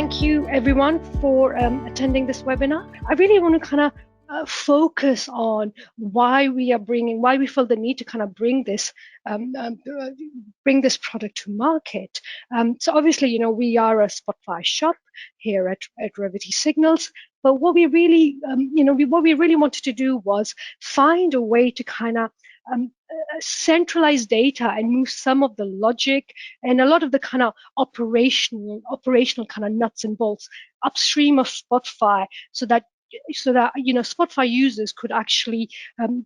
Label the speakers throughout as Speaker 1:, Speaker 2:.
Speaker 1: thank you everyone for attending this webinar. I really want to kind of focus on why we feel the need to kind of bring this product to market. So obviously, we are a Spotfire shop here at Revvity Signals. But what we really, what we really wanted to do was find a way to kind of centralize data and move some of the logic and a lot of the kind of operational kind of nuts and bolts upstream of Spotfire, so that Spotfire users could actually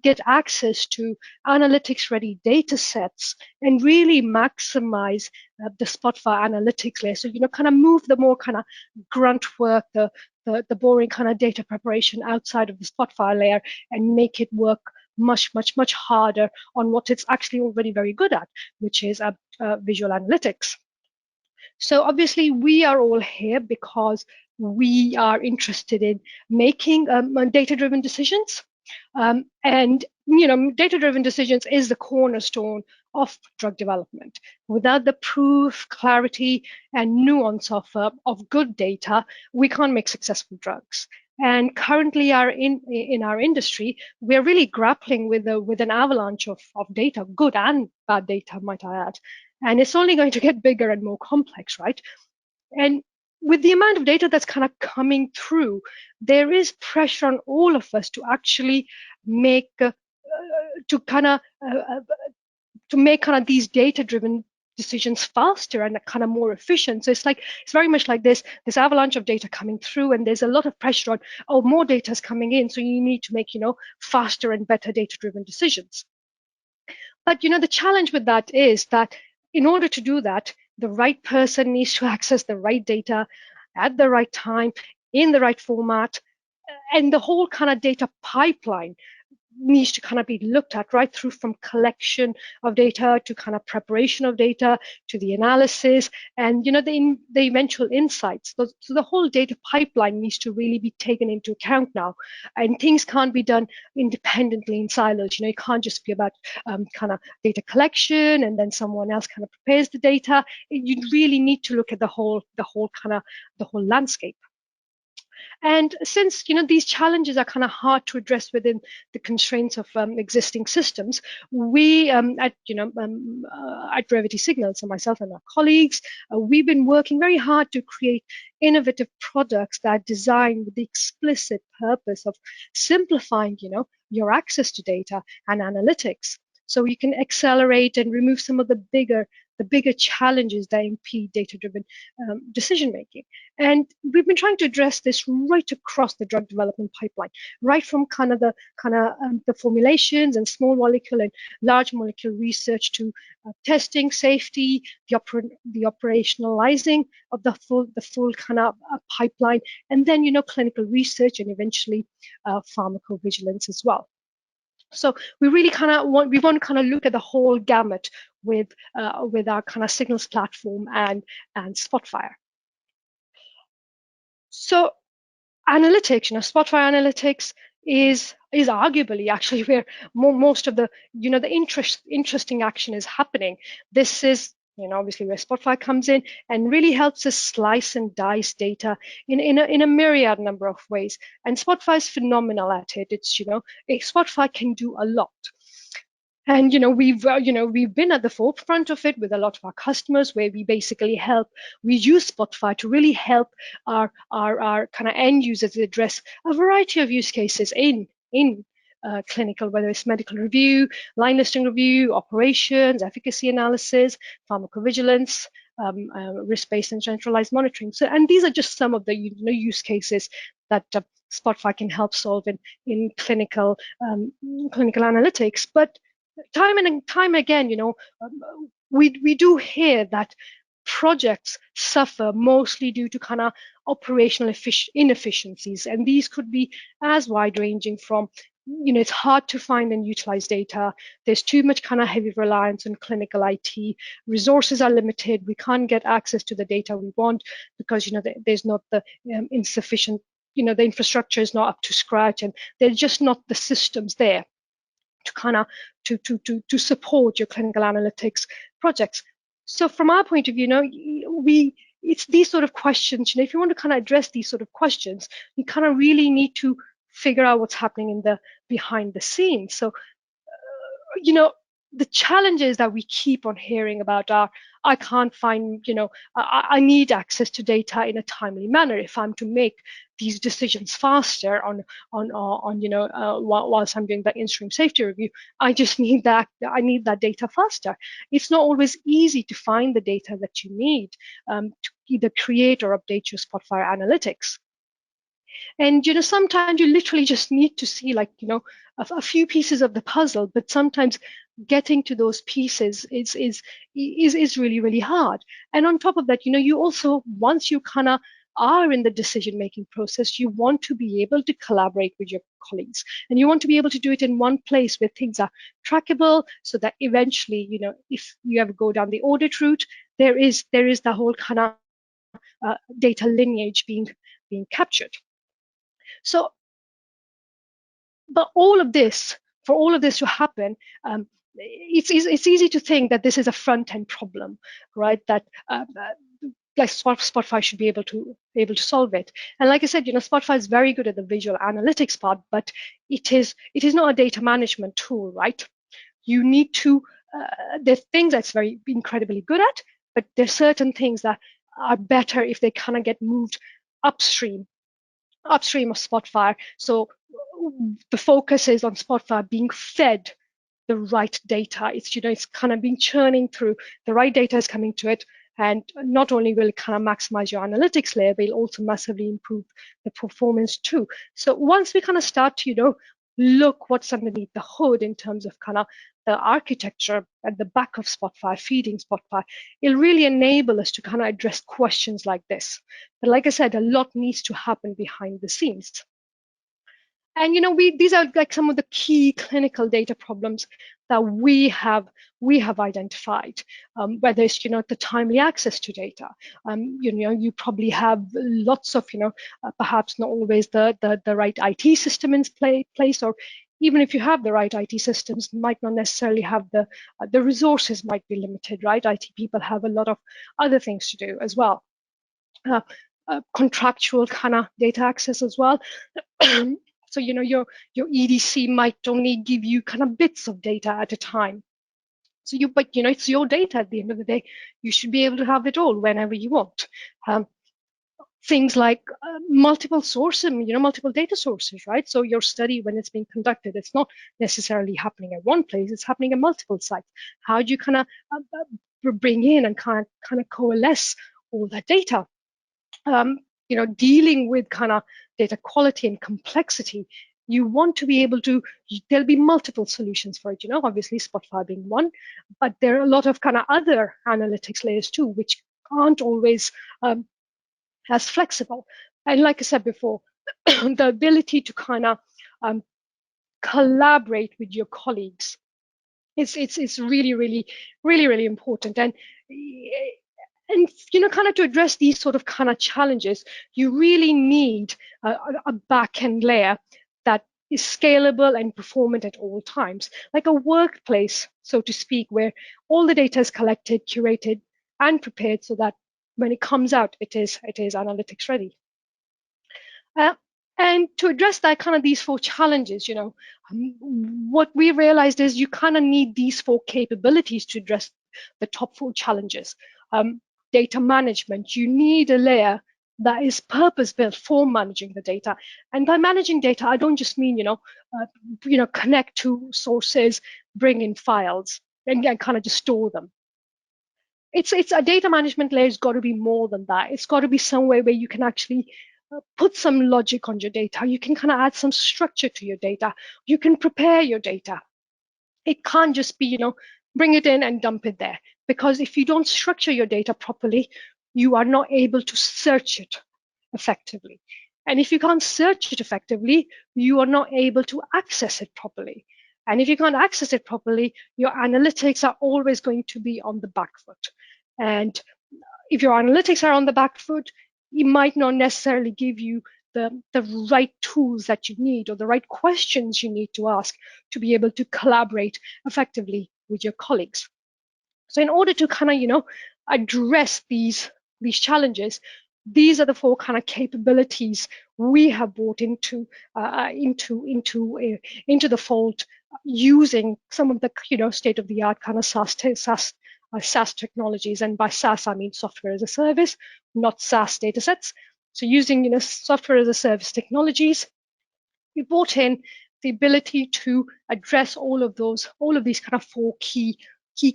Speaker 1: get access to analytics ready data sets and really maximize the Spotfire analytics layer. So kind of move the more kind of grunt work, the boring kind of data preparation outside of the Spotfire layer and make it work much harder on what it's actually already very good at, which is visual analytics. So obviously we are all here because we are interested in making data-driven decisions, and data-driven decisions is the cornerstone of drug development. Without the proof, clarity, and nuance of good data, we can't make successful drugs. And currently, in our industry, we're really grappling with an avalanche of data, good and bad data, might I add. And it's only going to get bigger and more complex, right? And with the amount of data that's kind of coming through, there is pressure on all of us to actually make these data-driven decisions faster and kind of more efficient. So it's very much like this avalanche of data coming through, and there's a lot of pressure on, more data is coming in, so you need to make faster and better data-driven decisions. But the challenge with that is that in order to do that, the right person needs to access the right data at the right time in the right format, and the whole kind of data pipeline needs to kind of be looked at right through, from collection of data to kind of preparation of data to the analysis and the eventual insights. So the whole data pipeline needs to really be taken into account now, and things can't be done independently in silos. It can't just be about kind of data collection and then someone else kind of prepares the data. You really need to look at the whole landscape. And since these challenges are kind of hard to address within the constraints of existing systems, we at Revvity Signals, and myself and our colleagues, we've been working very hard to create innovative products that are designed with the explicit purpose of simplifying your access to data and analytics, so you can accelerate and remove some of the bigger challenges that impede data-driven decision making. And we've been trying to address this right across the drug development pipeline, right from the formulations and small molecule and large molecule research to testing, safety, the operationalizing of the full kind of pipeline, and then clinical research and eventually pharmacovigilance as well. So we really want to kind of look at the whole gamut with our kind of Signals platform and Spotfire. So analytics, Spotfire analytics is arguably actually where most of the the interesting action is happening. This is obviously where Spotfire comes in and really helps us slice and dice data in a myriad number of ways. And Spotfire is phenomenal at it. It's Spotfire can do a lot. And we've been at the forefront of it with a lot of our customers, where we use Spotfire to really help our kind of end users address a variety of use cases in clinical, whether it's medical review, line listing review, operations, efficacy analysis, pharmacovigilance, risk-based and centralized monitoring. So, and these are just some of the use cases that Spotfire can help solve in clinical analytics. But time and time again, we do hear that projects suffer mostly due to kind of operational inefficiencies, and these could be as wide-ranging from it's hard to find and utilize data. There's too much kind of heavy reliance on clinical IT. Resources are limited. We can't get access to the data we want because there's not the insufficient. The infrastructure is not up to scratch, and there's just not the systems there to kind of to support your clinical analytics projects. So from our point of view, it's these sort of questions. If you want to kind of address these sort of questions, you kind of really need to figure out what's happening in the behind the scenes. So you know, the challenges that we keep on hearing about are, I can't find, I need access to data in a timely manner if I'm to make these decisions faster whilst I'm doing the in-stream safety review. I just need that. I need that data faster. It's not always easy to find the data that you need to either create or update your Spotfire analytics. And sometimes you literally just need to see a few pieces of the puzzle, but sometimes getting to those pieces is really, really hard. And on top of that, you also, once you kind of are in the decision making process, you want to be able to collaborate with your colleagues, and you want to be able to do it in one place where things are trackable, so that eventually, if you ever go down the audit route, there is the whole kind of data lineage being captured. So, but for all of this to happen, it's easy to think that this is a front end problem, right? That like Spotfire should be able to solve it. And like I said, Spotfire is very good at the visual analytics part, but it is not a data management tool, right? You need to there's things that's very incredibly good at, but there's certain things that are better if they kind of get moved upstream of Spotfire. So the focus is on Spotfire being fed the right data. It's kind of being churning through, the right data is coming to it, and not only will it kind of maximize your analytics layer, but it'll also massively improve the performance too. So once we kind of start to look what's underneath the hood in terms of kind of the architecture at the back of Spotfire, feeding Spotfire, it'll really enable us to kind of address questions like this. But like I said, a lot needs to happen behind the scenes. And these are like some of the key clinical data problems that we have identified. Whether it's the timely access to data, you probably have lots of perhaps not always the right IT system in place, or even if you have the right IT systems, might not necessarily have the resources, might be limited, right? IT people have a lot of other things to do as well. Contractual kind of data access as well. So your EDC might only give you kind of bits of data at a time. So but it's your data at the end of the day. You should be able to have it all whenever you want. Things like multiple sources, multiple data sources, right? So your study, when it's being conducted, it's not necessarily happening at one place; it's happening at multiple sites. How do you kind of bring in and kind of coalesce all that data? Dealing with kind of data quality and complexity, you want to be able to, there'll be multiple solutions for it, obviously Spotfire being one, but there are a lot of kind of other analytics layers too, which aren't always as flexible. And like I said before, the ability to kind of collaborate with your colleagues, it's really, really, really, really important. And kind of to address these sort of kind of challenges, you really need a back-end layer that is scalable and performant at all times, like a workplace, so to speak, where all the data is collected, curated, and prepared so that when it comes out, it is analytics ready. And to address that kind of these four challenges, what we realized is you kind of need these four capabilities to address the top four challenges. Data management, you need a layer that is purpose-built for managing the data. And by managing data, I don't just mean, connect to sources, bring in files, and kind of just store them. It's a data management layer has got to be more than that. It's got to be somewhere where you can actually put some logic on your data. You can kind of add some structure to your data. You can prepare your data. It can't just be, bring it in and dump it there. Because if you don't structure your data properly, you are not able to search it effectively. And if you can't search it effectively, you are not able to access it properly. And if you can't access it properly, your analytics are always going to be on the back foot. And if your analytics are on the back foot, it might not necessarily give you the right tools that you need or the right questions you need to ask to be able to collaborate effectively with your colleagues. So in order to kind of, address these these challenges, these are the four kind of capabilities we have brought into the fold, using some of the state of the art kind of SaaS technologies. And by SaaS I mean software as a service, not SaaS datasets. So using software as a service technologies, we brought in the ability to address all of these kind of four key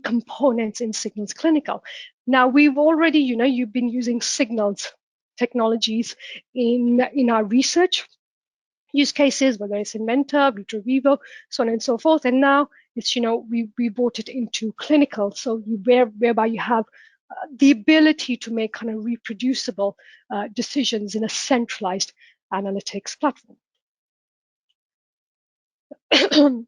Speaker 1: components in Signals Clinical. Now we've already, you've been using Signals technologies in our research use cases, whether it's Inventor, Vitro Vivo, so on and so forth. And now it's, we brought it into clinical, so whereby you have the ability to make kind of reproducible decisions in a centralized analytics platform. And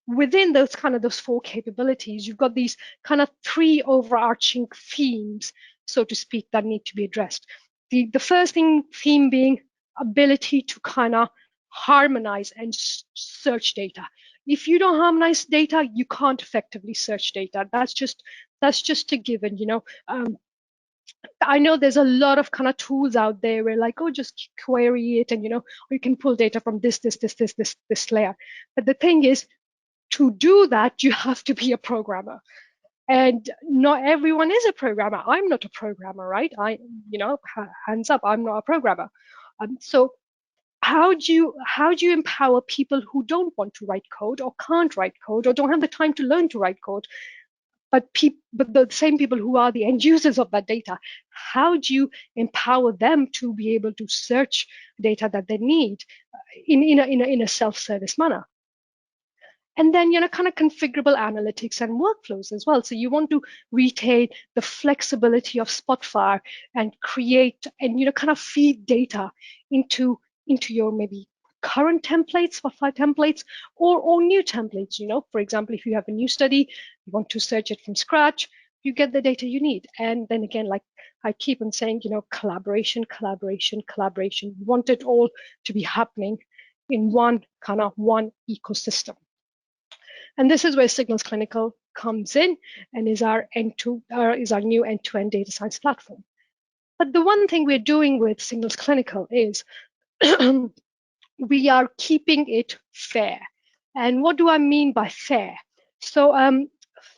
Speaker 1: within those four capabilities, you've got these kind of three overarching themes, so to speak, that need to be addressed. The first theme being ability to kind of harmonize and search data. If you don't harmonize data, you can't effectively search data. That's just a given. I know there's a lot of kind of tools out there where like, oh, just query it, and or you can pull data from this layer. But the thing is, to do that, you have to be a programmer. And not everyone is a programmer. I'm not a programmer, right? Hands up, I'm not a programmer. So how do you empower people who don't want to write code, or can't write code, or don't have the time to learn to write code? But the same people who are the end users of that data, how do you empower them to be able to search data that they need in a self-service manner? And then, kind of configurable analytics and workflows as well. So you want to retain the flexibility of Spotfire and create and, kind of feed data into your maybe current templates, Spotfire templates, or new templates. For example, if you have a new study, you want to search it from scratch, you get the data you need. And then again, like I keep on saying, collaboration. You want it all to be happening in one ecosystem. And this is where Signals Clinical comes in and is our new end-to-end data science platform. But the one thing we're doing with Signals Clinical is we are keeping it fair. And what do I mean by fair? So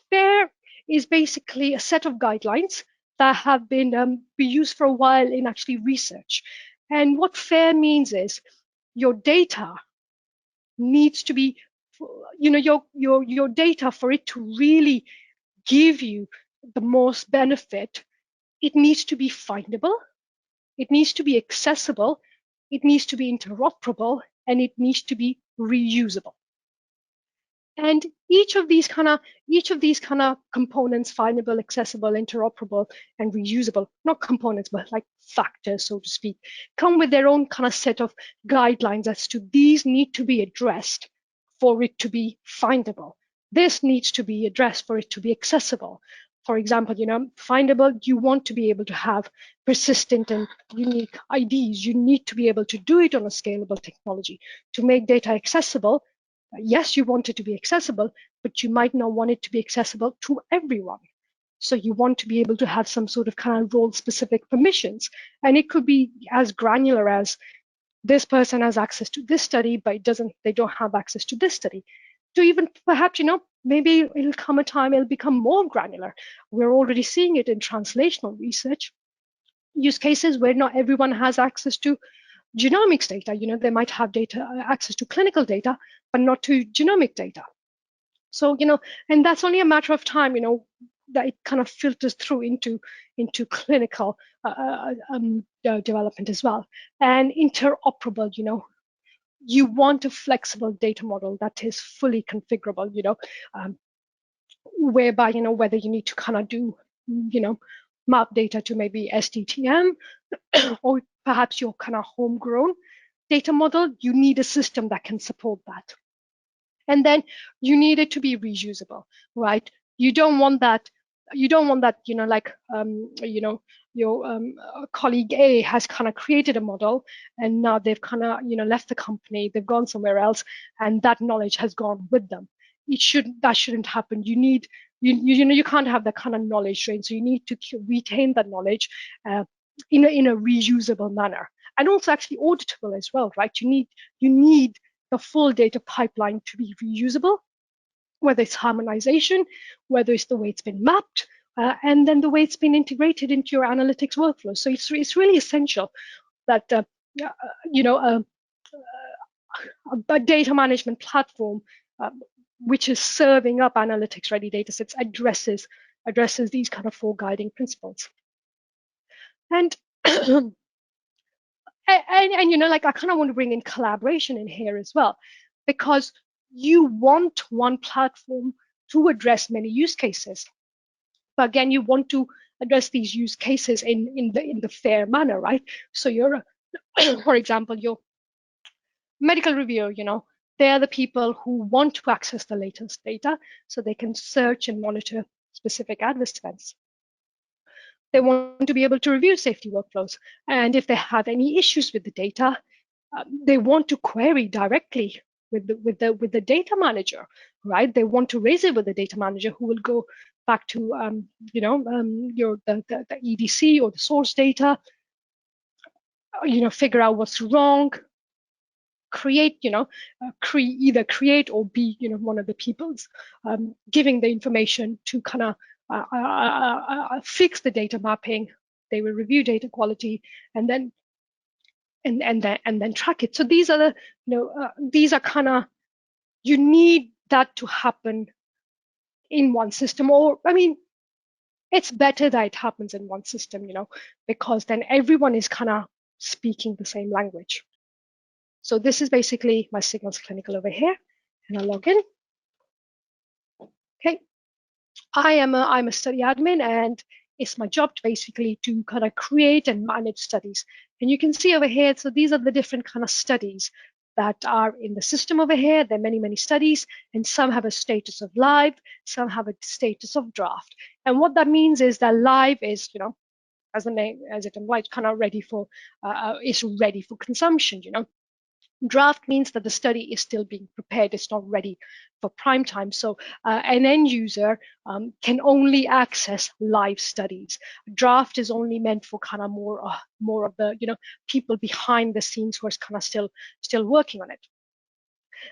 Speaker 1: fair is basically a set of guidelines that have been used for a while in actually research. And what fair means is your data needs to be, your data, for it to really give you the most benefit, it needs to be findable, it needs to be accessible, it needs to be interoperable, and it needs to be reusable. And each of these kind of components, findable, accessible, interoperable, and reusable, not components, but like factors, so to speak, come with their own kind of set of guidelines as to these need to be addressed for it to be findable. This needs to be addressed for it to be accessible. For example, findable, you want to be able to have persistent and unique IDs. You need to be able to do it on a scalable technology. To make data accessible, yes, you want it to be accessible, but you might not want it to be accessible to everyone. So you want to be able to have some sort of kind of role-specific permissions. And it could be as granular as this person has access to this study, but they don't have access to this study. To even perhaps, maybe it'll come a time it'll become more granular. We're already seeing it in translational research use cases where not everyone has access to genomics data. They might have access to clinical data, but not to genomic data. So, and that's only a matter of time, that it kind of filters through into clinical development as well. And interoperable, you want a flexible data model that is fully configurable, whereby, whether you need to kind of do, map data to maybe SDTM, or perhaps your kind of homegrown data model, you need a system that can support that. And then you need it to be reusable, right? You don't want that, like, your colleague A has kind of created a model, and now they've kind of, left the company, they've gone somewhere else, and that knowledge has gone with them. That shouldn't happen. You need you can't have that kind of knowledge drain. So you need to retain that knowledge in a reusable manner, and also actually auditable as well, right? You need the full data pipeline to be reusable, whether it's harmonization, whether it's the way it's been mapped, and then the way it's been integrated into your analytics workflow. So it's really essential that you know a data management platform which is serving up analytics ready datasets addresses these kind of four guiding principles. And and like I kind of want to bring in collaboration in here as well, because you want one platform to address many use cases, but again you want to address these use cases in the fair manner, right? So you're for example, your medical reviewer, they're the people who want to access the latest data so they can search and monitor specific adverse events. They want to be able to review safety workflows. And if they have any issues with the data, they want to query directly with the data manager, right? They want to raise it with the data manager, who will go back to the EDC or the source data, figure out what's wrong, create, either create or be, one of the people's giving the information to kind of fix the data mapping. They will review data quality and then track it. So these are the, these are kind of, you need that to happen in one system, or I mean, it's better that it happens in one system, because then everyone is kind of speaking the same language. So this is basically my Signals Clinical over here, and I log in. Okay, I'm a study admin, and it's my job to basically to kind of create and manage studies. And you can see over here, so these are the different kind of studies that are in the system over here. There are many studies, and some have a status of live, some have a status of draft. And what that means is that live is, as the name, as it implies, kind of ready for, is ready for consumption, Draft means that the study is still being prepared. It's not ready for prime time. So an end user can only access live studies. Draft is only meant for kind of more of the, people behind the scenes who are kind of still working on it.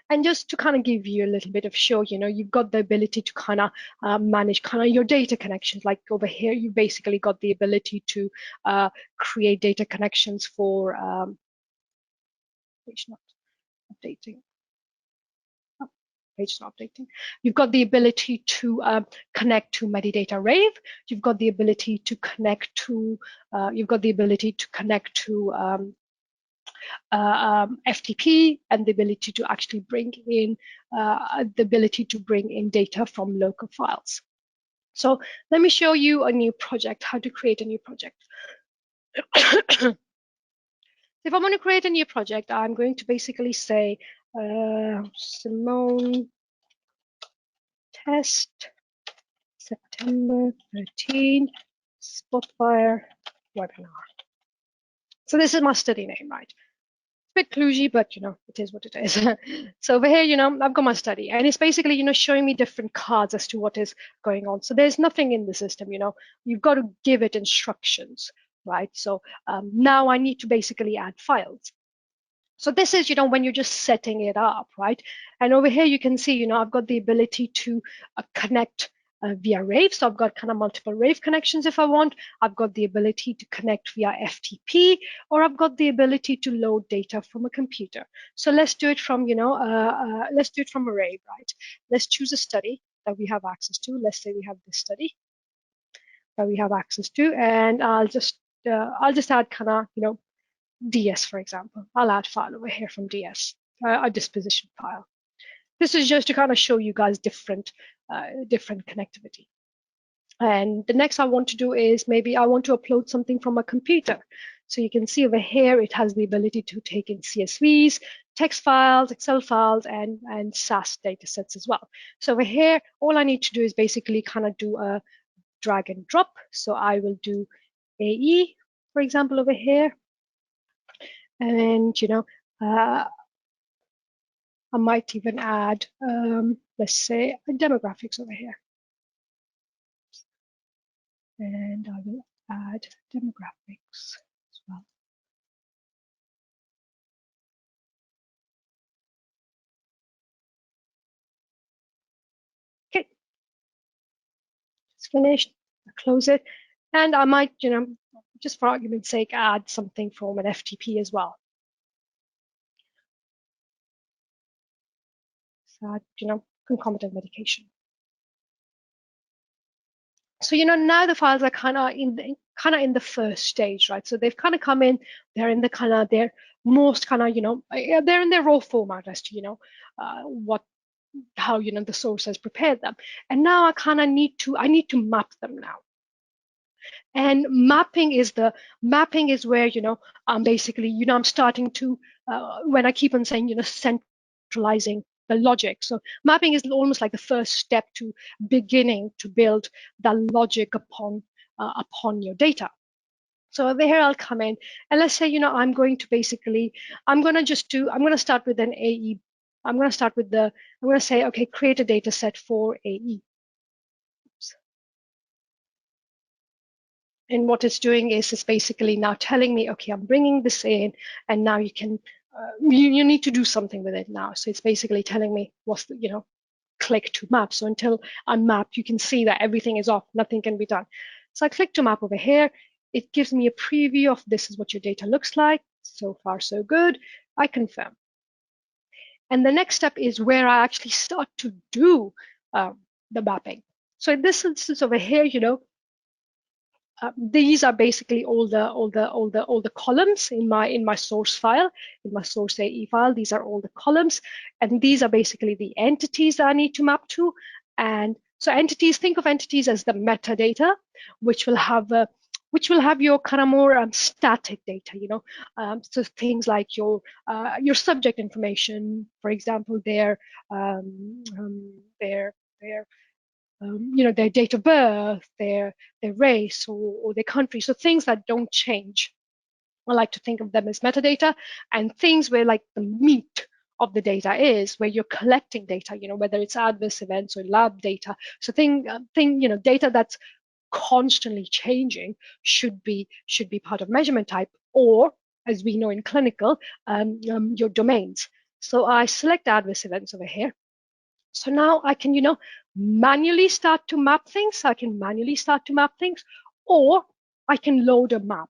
Speaker 1: And just to kind of give you a little bit of show, you've got the ability to kind of manage kind of your data connections. Like over here, you basically got the ability to create data connections for page not updating. Page not updating. You've got the ability to connect to metadata rave. You've got the ability to connect to. FTP, and the ability to actually bring in data from local files. So let me show you a new project. How to create a new project. If I want to create a new project, I'm going to basically say Simone test September 13 Spotfire webinar. So this is my study name, right? It's a bit kludgy, but it is what it is. So over here, I've got my study, and it's basically, showing me different cards as to what is going on. So there's nothing in the system, you've got to give it instructions, right? So now I need to basically add files. So this is, when you're just setting it up, right? And over here, you can see, I've got the ability to connect via Rave. So I've got kind of multiple Rave connections if I want. I've got the ability to connect via FTP, or I've got the ability to load data from a computer. So let's do it from, let's do it from a Rave, right? Let's choose a study that we have access to. Let's say we have this study that we have access to, and I'll just add kind of, DS, for example. I'll add file over here from DS, a disposition file. This is just to kind of show you guys different connectivity. And the next I want to do is maybe I want to upload something from a computer. So you can see over here, it has the ability to take in CSVs, text files, Excel files, and SAS data sets as well. So over here, all I need to do is basically kind of do a drag and drop. So I will do AE, for example, over here. And, I might even add, let's say, demographics over here. And I will add demographics as well. Okay, it's finished. I close it. And I might, just for argument's sake, add something from an FTP as well. So add, concomitant medication. So now the files are kind of in the first stage, right? So they've kind of come in. They're in the kind of their most kind of they're in their raw format as to how the source has prepared them. And now I kind of need to map them now. And mapping is where I'm basically I'm starting to when I keep on saying centralizing the logic. So mapping is almost like the first step to beginning to build the logic upon your data. So over here I'll come in and let's say I'm going to start with an AE. I'm going to say, okay, create a data set for AE. And what it's doing is it's basically now telling me, okay, I'm bringing this in, and now you can you need to do something with it now. So it's basically telling me what's the click to map. So until I'm mapped, you can see that everything is off, nothing can be done. So I click to map over here. It gives me a preview of this is what your data looks like. So far, so good. I confirm. And the next step is where I actually start to do the mapping. So in this instance over here, these are basically all the columns in my source file, in my source AE file. These are all the columns, and these are basically the entities that I need to map to. And so entities, think of entities as the metadata, which will have your kind of more static data. So things like your subject information, for example, their date of birth, their race, or their country. So things that don't change. I like to think of them as metadata, and things where like the meat of the data is, where you're collecting data, whether it's adverse events or lab data. So data that's constantly changing should be part of measurement type, or as we know in clinical, your domains. So I select adverse events over here. So now I can, manually start to map things. I can manually start to map things, or I can load a map.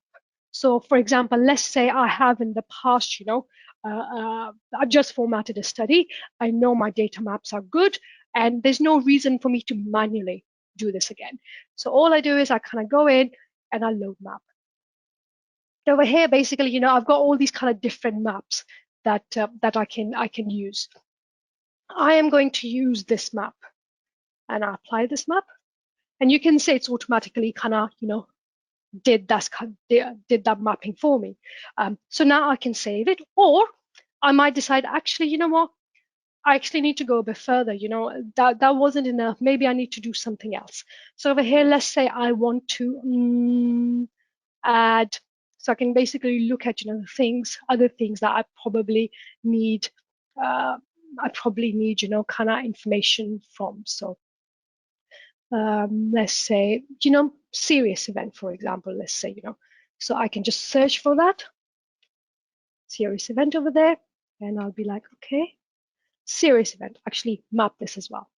Speaker 1: So for example, let's say I have in the past, I've just formatted a study. I know my data maps are good, and there's no reason for me to manually do this again. So all I do is I kind of go in and I load map. So over here, basically, I've got all these kind of different maps that I can use. I am going to use this map, and I apply this map, and you can say it's automatically kind of did that mapping for me. So now I can save it, or I might decide actually what, I actually need to go a bit further. That wasn't enough. Maybe I need to do something else. So over here, let's say I want to add. So I can basically look at other things that I probably need. Kind of information from. So let's say, serious event, for example, let's say, so I can just search for that serious event over there, and I'll be like, okay, serious event, actually map this as well.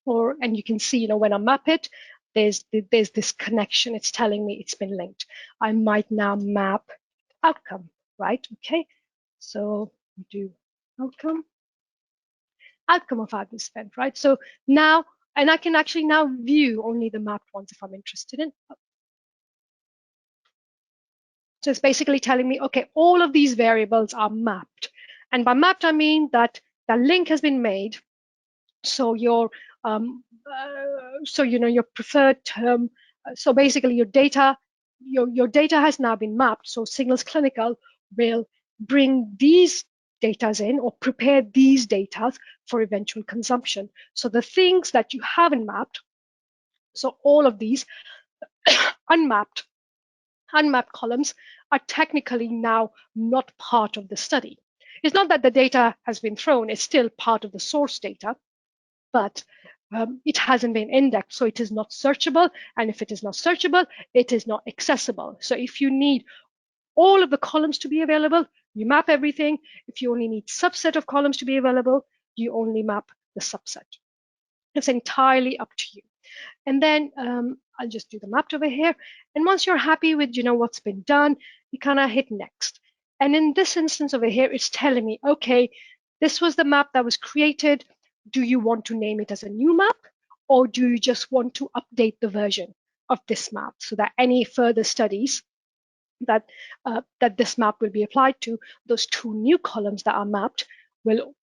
Speaker 1: And you can see, when I map it, there's this connection. It's telling me it's been linked. I might now map outcome, right? Okay, so we do outcome of adverse event, right? So now, and I can actually now view only the mapped ones if I'm interested in. So it's basically telling me, okay, all of these variables are mapped. And by mapped, I mean that the link has been made. So your your preferred term. So basically your data has now been mapped. So Signals Clinical will bring these datas in, or prepare these datas for eventual consumption. So the things that you haven't mapped, so all of these unmapped columns are technically now not part of the study. It's not that the data has been thrown, it's still part of the source data, but it hasn't been indexed, so it is not searchable. And if it is not searchable, it is not accessible. So if you need all of the columns to be available, you map everything. If you only need subset of columns to be available, you only map the subset. It's entirely up to you. And then I'll just do the mapped over here. And once you're happy with what's been done, you kind of hit next. And in this instance over here, it's telling me, okay, this was the map that was created. Do you want to name it as a new map, or do you just want to update the version of this map so that any further studies that this map will be applied to, those two new columns that are mapped will,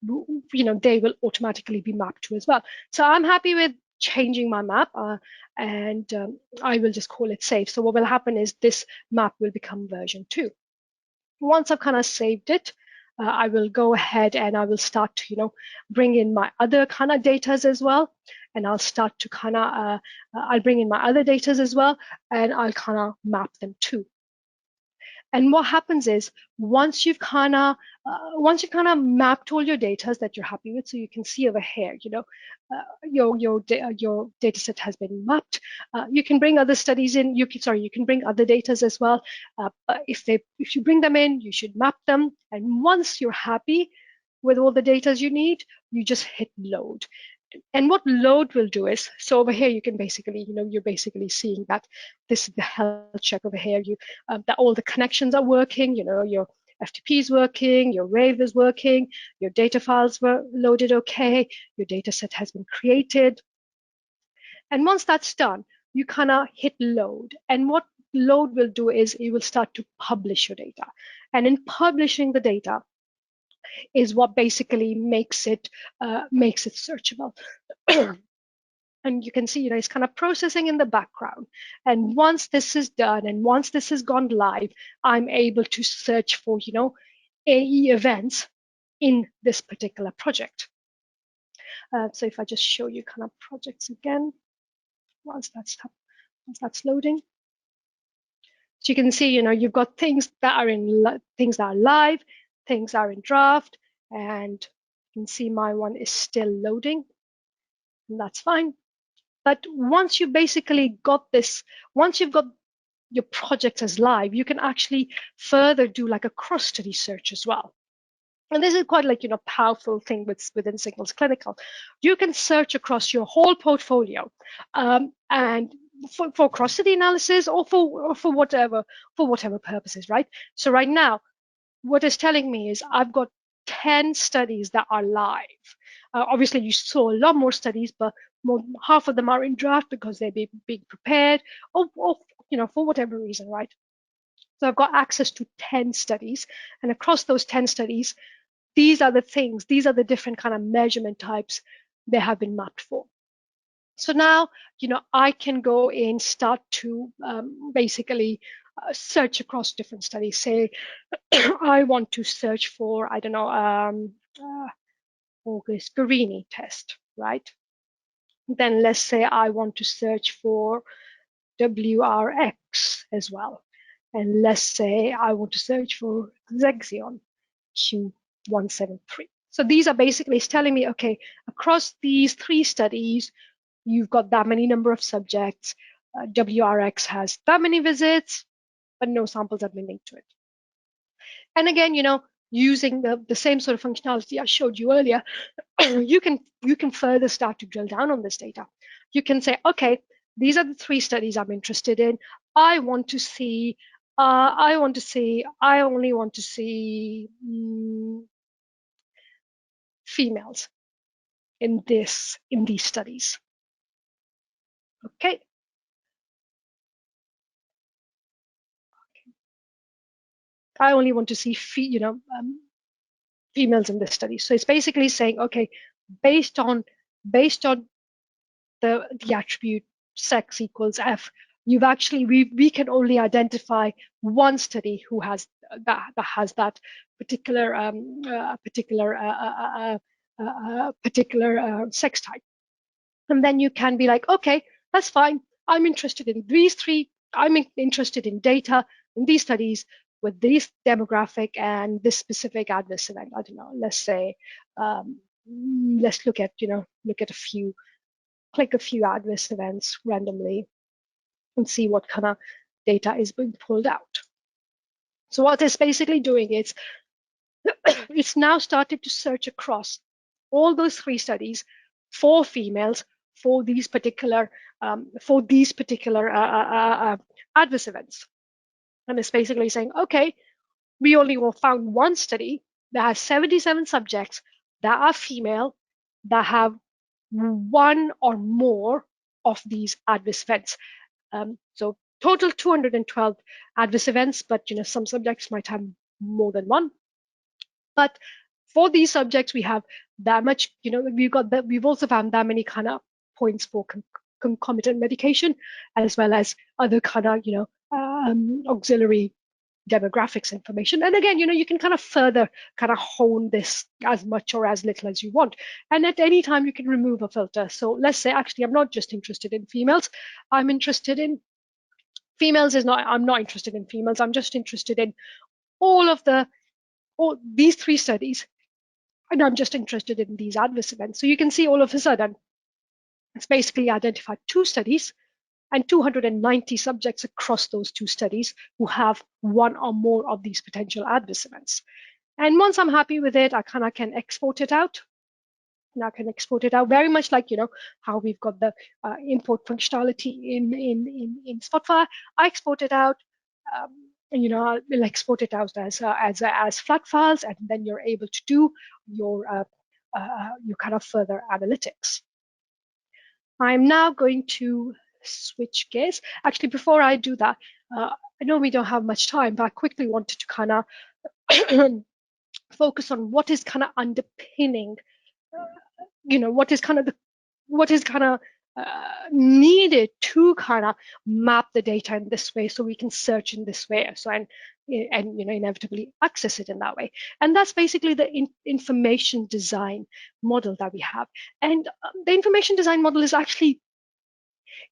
Speaker 1: they will automatically be mapped to as well. So I'm happy with changing my map, and I will just call it save. So what will happen is this map will become version 2. Once I've kind of saved it, I will go ahead and I will start to bring in my other kind of datas as well, and I'll start to kind of I'll bring in my other datas as well, and I'll kind of map them too. And what happens is once you've kind of mapped all your data that you're happy with, so you can see over here, your data set has been mapped. You can bring other studies in. You can bring other data as well. If you bring them in, you should map them. And once you're happy with all the data you need, you just hit load. And what load will do is, so over here you can basically, you're basically seeing that this is the health check over here. That all the connections are working. Your FTP is working, your Rave is working, your data files were loaded okay, your data set has been created. And once that's done, you kind of hit load. And what load will do is it will start to publish your data. And in publishing the data, is what basically makes it searchable. And you can see, it's kind of processing in the background. And once this is done, and once this has gone live, I'm able to search for, AE events in this particular project. So if I just show you kind of projects again, once that's loading. So you can see, you've got things that are live, things are in draft, and you can see my one is still loading, and that's fine. But once you basically got this, once you've got your project as live, you can actually further do like a cross-study search as well. And this is quite like, powerful thing within Signals Clinical. You can search across your whole portfolio, and for cross-study analysis or for whatever purposes, right? So right now, what it's telling me is I've got 10 studies that are live. Obviously, you saw a lot more studies, but half of them are in draft because they're being prepared, or for whatever reason, right? So I've got access to 10 studies, and across those 10 studies, these are the different kind of measurement types they have been mapped for. So now, I can go in, start to basically search across different studies. Say, I want to search for, I don't know, August Guarini test, right? Then let's say I want to search for WRX as well. And let's say I want to search for Zexion Q173. So these are basically telling me, okay, across these 3 studies, you've got that many number of subjects. WRX has that many visits, but no samples have been linked to it. And again, using the same sort of functionality I showed you earlier, you can further start to drill down on this data. You can say, okay, these are the 3 studies I'm interested in. I only want to see females in these studies. Okay. I only want to see females in this study. So it's basically saying, okay, based on the attribute sex equals F, you've actually we can only identify one study who has that particular sex type. And then you can be like, okay, that's fine. I'm interested in these 3. I'm interested in data in these studies with this demographic and this specific adverse event. I don't know. Let's say, let's look at a few click a few adverse events randomly and see what kind of data is being pulled out. So what it's basically doing is it's now started to search across all those 3 studies for females for these particular adverse events. And it's basically saying, okay, we only found one study that has 77 subjects that are female that have one or more of these adverse events. So total 212 adverse events, but some subjects might have more than one. But for these subjects, we have that much. We've also found that many kind of points for concomitant medication, as well as other kind of auxiliary demographics information. And again, you can kind of further kind of hone this as much or as little as you want. And at any time, you can remove a filter. So let's say, actually, I'm not just interested in females. I'm interested in females. I'm not interested in females. I'm just interested in all these 3 studies. And I'm just interested in these adverse events. So you can see all of a sudden, it's basically identified 2 studies and 290 subjects across those 2 studies who have one or more of these potential adverse events. And once I'm happy with it, I kind of can export it out. And I can export it out very much like how we've got the import functionality in Spotfire. I export it out, and I'll export it out as flat files, and then you're able to do your kind of further analytics. I'm now going to switch gears. Actually, before I do that, I know we don't have much time, but I quickly wanted to kind of focus on what is kind of underpinning, what is kind of needed to kind of map the data in this way, so we can search in this way, and inevitably access it in that way. And that's basically the information design model that we have. And the information design model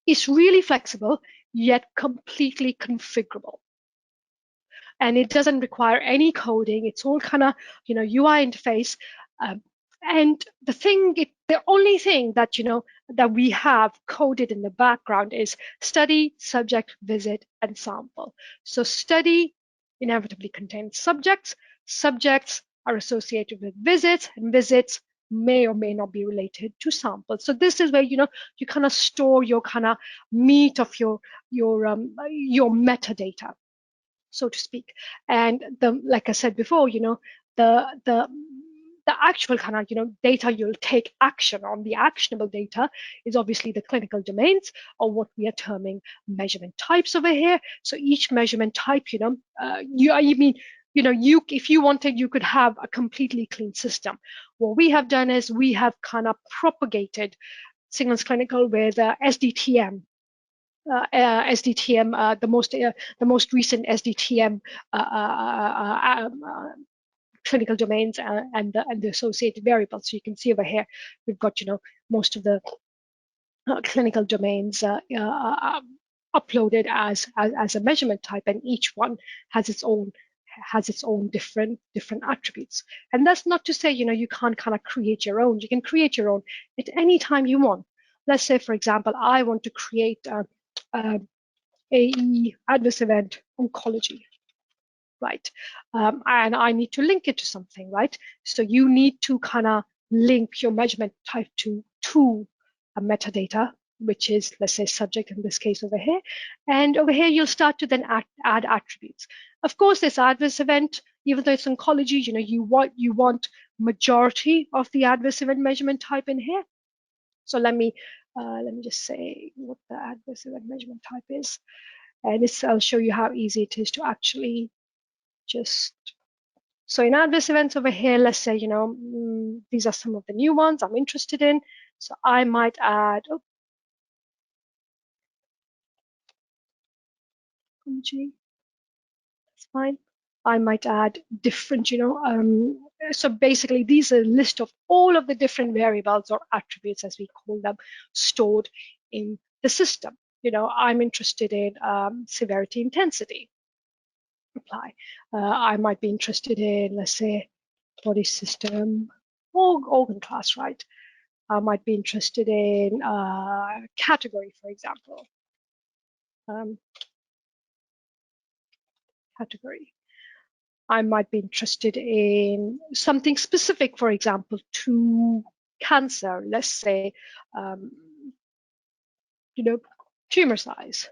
Speaker 1: is really flexible, yet completely configurable. And it doesn't require any coding. It's all kind of UI interface. And the only thing that that we have coded in the background is study, subject, visit, and sample. So study inevitably contains subjects. Subjects are associated with visits, and visits may or may not be related to samples. So this is where you kind of store your kind of meat of your metadata, so to speak. And like I said before, the actual kind of data you'll take action on, the actionable data, is obviously the clinical domains, or what we are terming measurement types over here. So each measurement type, if you wanted, you could have a completely clean system. What we have done is we have kind of propagated Signals Clinical with SDTM. The most recent SDTM clinical domains and the associated variables. So you can see over here, we've got most of the clinical domains uploaded as a measurement type, and each one has its own different attributes. And that's not to say you can't kind of create your own. You can create your own at any time you want. Let's say, for example, I want to create AE adverse event oncology, right? And I need to link it to something, right? So you need to kind of link your measurement type to a metadata, which is, let's say, subject in this case over here. And over here, you'll start to then add attributes. Of course, this adverse event, even though it's oncology, you want majority of the adverse event measurement type in here. So let me just say what the adverse event measurement type is. And I'll show you how easy it is to actually so in adverse events over here, let's say, these are some of the new ones I'm interested in. So I might add, that's fine. I might add different, so basically these are a list of all of the different variables or attributes, as we call them, stored in the system. I'm interested in severity intensity. Apply. I might be interested in, let's say, body system or organ class, right? I might be interested in category, for example. Category. I might be interested in something specific, for example, to cancer. Let's say, tumor size.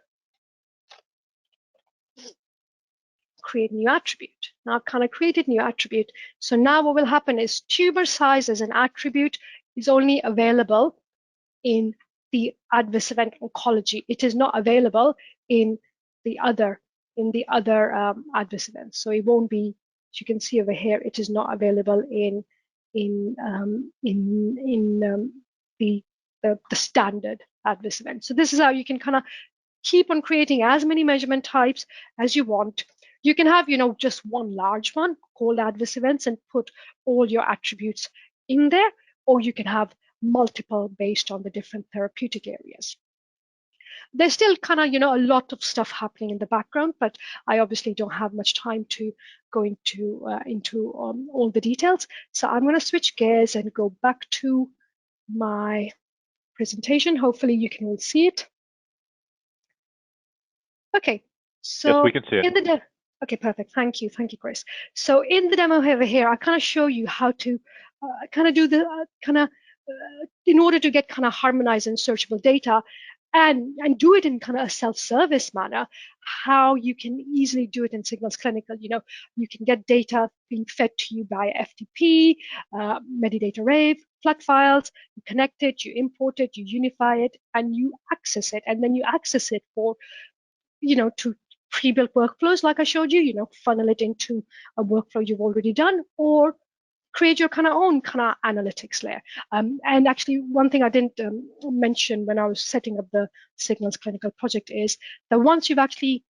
Speaker 1: Create new attribute. Now I've kind of created new attribute. So now what will happen is tumor size as an attribute is only available in the adverse event oncology. It is not available in the other adverse events. So it won't be, as you can see over here, it is not available in the standard adverse event. So this is how you can kind of keep on creating as many measurement types as you want. You can have, just one large one called adverse events and put all your attributes in there, or you can have multiple based on the different therapeutic areas. There's still kind of, a lot of stuff happening in the background, but I obviously don't have much time to go into all the details. So I'm going to switch gears and go back to my presentation. Hopefully you can all see it. Okay, so
Speaker 2: yes, we can see it.
Speaker 1: Okay, perfect. Thank you, Chris. So in the demo over here, I kind of show you how to kind of do the in order to get kind of harmonized and searchable data, and do it in kind of a self-service manner, how you can easily do it in Signals Clinical. You can get data being fed to you by FTP, metadata rave, flat files, you connect it, you import it, you unify it, and you access it, and then you access it for to pre-built workflows like I showed you, funnel it into a workflow you've already done, or create your kind of own kind of analytics layer. And actually, one thing I didn't mention when I was setting up the Signals Clinical project is that once you've actually,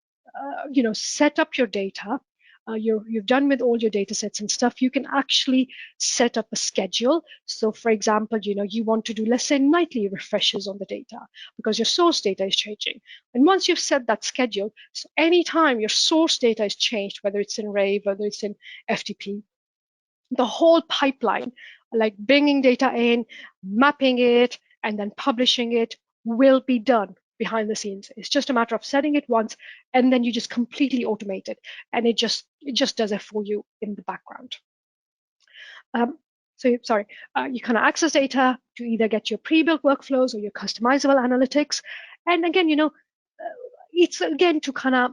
Speaker 1: set up your data, you've done with all your data sets and stuff, you can actually set up a schedule. So for example, you want to do, let's say, nightly refreshes on the data because your source data is changing. And once you've set that schedule, so anytime your source data is changed, whether it's in Rave, whether it's in FTP, the whole pipeline, like bringing data in, mapping it, and then publishing it, will be done behind the scenes. It's just a matter of setting it once, and then you just completely automate it, and it just does it for you in the background. You kind of access data to either get your pre-built workflows or your customizable analytics. And again, it's again to kind of,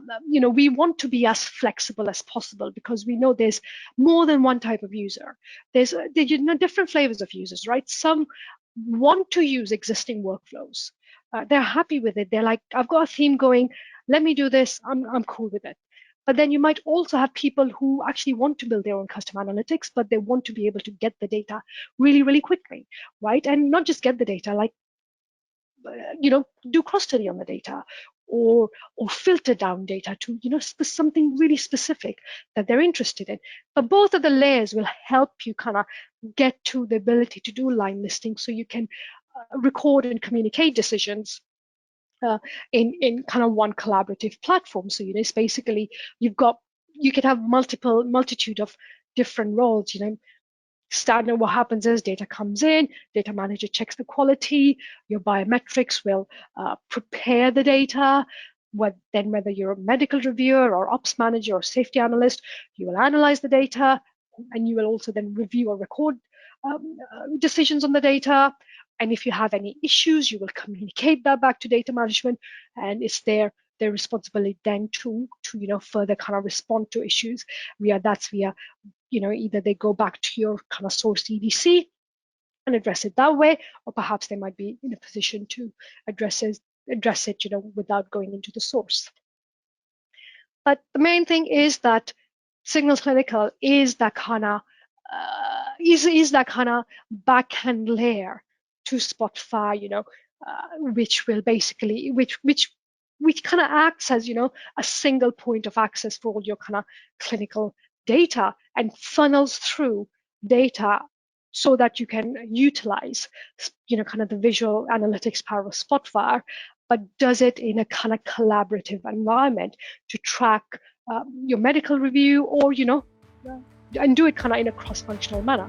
Speaker 1: we want to be as flexible as possible because we know there's more than one type of user. There's different flavors of users, right? Some want to use existing workflows. They're happy with it. They're like, I've got a theme going, let me do this. I'm cool with it. But then you might also have people who actually want to build their own custom analytics, but they want to be able to get the data really, really quickly, right? And not just get the data, like, do cross study on the data, or filter down data to something really specific that they're interested in. But both of the layers will help you kind of get to the ability to do line listing, so you can record and communicate decisions in kind of one collaborative platform. So it's basically you could have multitude of different roles. Standard, what happens is data comes in, data manager checks the quality, your biometrics will prepare the data, whether you're a medical reviewer or ops manager or safety analyst, you will analyze the data, and you will also then review or record decisions on the data. And if you have any issues, you will communicate that back to data management, and it's their responsibility then to further kind of respond to issues via either they go back to your kind of source EDC and address it that way, or perhaps they might be in a position to address it without going into the source. But the main thing is that Signals Clinical is that kind of back-end layer to Spotfire, which will basically which kind of acts as a single point of access for all your kind of clinical data and funnels through data so that you can utilize kind of the visual analytics power of Spotfire, but does it in a kind of collaborative environment to track your medical review, or and do it kind of in a cross-functional manner.